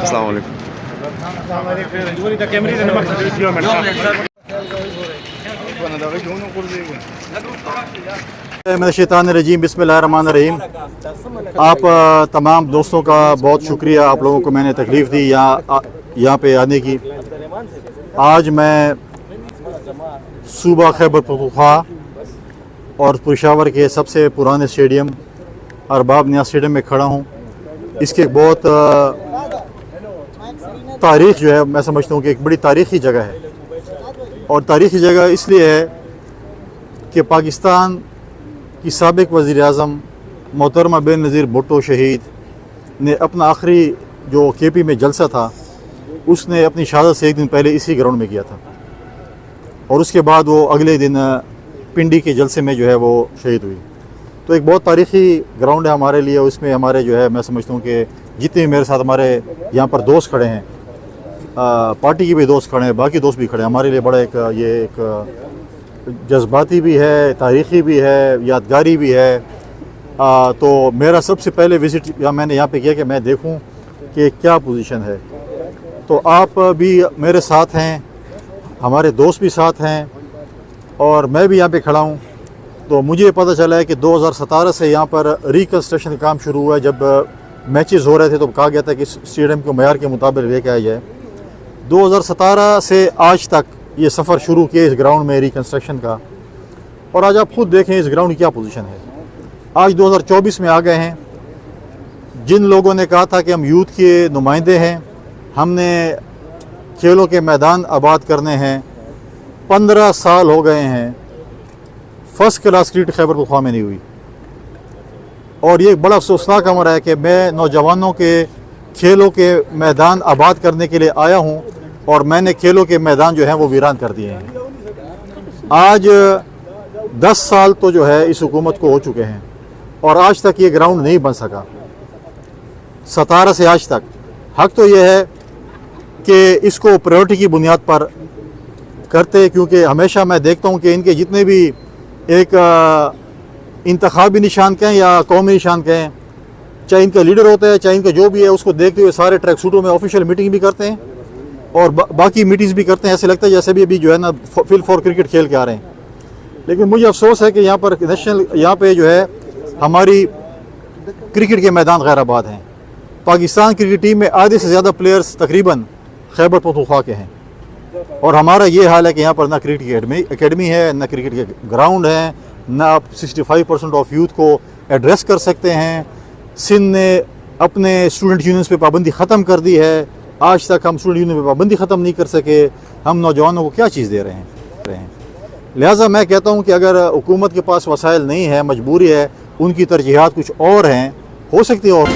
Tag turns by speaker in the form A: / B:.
A: السلام علیکم.
B: من الشیطان الرجیم. بسم اللہ الرحمن الرحیم. آپ تمام دوستوں کا بہت شکریہ. آپ لوگوں کو میں نے تکلیف دی یہاں پہ آنے کی. آج میں صوبہ خیبر پختونخوا اور پشاور کے سب سے پرانے اسٹیڈیم ارباب نیاز اسٹیڈیم میں کھڑا ہوں. اس کے بہت تاریخ جو ہے میں سمجھتا ہوں کہ ایک بڑی تاریخی جگہ ہے. اور تاریخی جگہ اس لیے ہے کہ پاکستان کی سابق وزیر اعظم محترمہ بے نظیر بھٹو شہید نے اپنا آخری جو کے پی میں جلسہ تھا اس نے اپنی شہادت سے ایک دن پہلے اسی گراؤنڈ میں کیا تھا. اور اس کے بعد وہ اگلے دن پنڈی کے جلسے میں جو ہے وہ شہید ہوئی. تو ایک بہت تاریخی گراؤنڈ ہے ہمارے لیے. اس میں ہمارے جو ہے میں سمجھتا ہوں کہ جتنے میرے ساتھ ہمارے یہاں پر دوست کھڑے ہیں, پارٹی کے بھی دوست کھڑے ہیں, باقی دوست بھی کھڑے ہیں, ہمارے لیے بڑا ایک جذباتی بھی ہے, تاریخی بھی ہے, یادگاری بھی ہے. تو میرا سب سے پہلے وزٹ میں نے یہاں پہ کیا کہ میں دیکھوں کہ کیا پوزیشن ہے. تو آپ بھی میرے ساتھ ہیں, ہمارے دوست بھی ساتھ ہیں, اور میں بھی یہاں پہ کھڑا ہوں. تو مجھے پتہ چلا ہے کہ 2017 سے یہاں پر ریکنسٹرکشن کا کام شروع ہوا ہے. جب میچز ہو رہے تھے تو کہا گیا تھا کہ اسٹیڈیم کو معیار کے مطابق لے کے آیا جائے. 2017 سے آج تک یہ سفر شروع کیا اس گراؤنڈ میں ریکنسٹرکشن کا. اور آج آپ خود دیکھیں اس گراؤنڈ کی کیا پوزیشن ہے. آج 2024 میں آ گئے ہیں. جن لوگوں نے کہا تھا کہ ہم یوتھ کے نمائندے ہیں, ہم نے کھیلوں کے میدان آباد کرنے ہیں, 15 سال ہو گئے ہیں, first class cricket Khyber Pakhtunkhwa میں نہیں ہوئی. اور یہ بڑا افسوسناک امر ہے کہ میں نوجوانوں کے کھیلوں کے میدان آباد کرنے کے لیے آیا ہوں اور میں نے کھیلوں کے میدان جو ہیں وہ ویران کر دیے ہیں. آج 10 سال تو جو ہے اس حکومت کو ہو چکے ہیں اور آج تک یہ گراؤنڈ نہیں بن سکا. 17 سے آج تک. حق تو یہ ہے کہ اس کو پریورٹی کی بنیاد پر کرتے, کیونکہ ہمیشہ میں دیکھتا ہوں کہ ان کے جتنے بھی ایک انتخابی نشان کہیں یا قومی نشان کہیں, چاہے ان کا لیڈر ہوتا ہے چاہے ان کا جو بھی ہے, اس کو دیکھتے ہوئے سارے ٹریک سوٹوں میں آفیشیل میٹنگ بھی کرتے ہیں اور باقی میٹنگز بھی کرتے ہیں. ایسے لگتا ہے جیسے بھی ابھی جو ہے نا فل فور کرکٹ کھیل کے آ رہے ہیں. لیکن مجھے افسوس ہے کہ یہاں پر یہاں پہ جو ہے ہماری کرکٹ کے میدان غیر آباد ہیں. پاکستان کرکٹ ٹیم میں آدھے سے زیادہ پلیئرز تقریباً خیبر پختونخوا کے ہیں, اور ہمارا یہ حال ہے کہ یہاں پر نہ کرکٹ کی اکیڈمی ہے, نہ کرکٹ کے گراؤنڈ ہیں, نہ آپ 65% آف یوتھ کو ایڈریس کر سکتے ہیں. سندھ نے اپنے اسٹوڈنٹ یونینز پہ پابندی ختم کر دی ہے. آج تک ہم اسٹوڈنٹ یونین پہ پابندی ختم نہیں کر سکے. ہم نوجوانوں کو کیا چیز دے رہے ہیں. لہٰذا میں کہتا ہوں کہ اگر حکومت کے پاس وسائل نہیں ہے, مجبوری ہے, ان کی ترجیحات کچھ اور ہیں, ہو سکتی ہے اور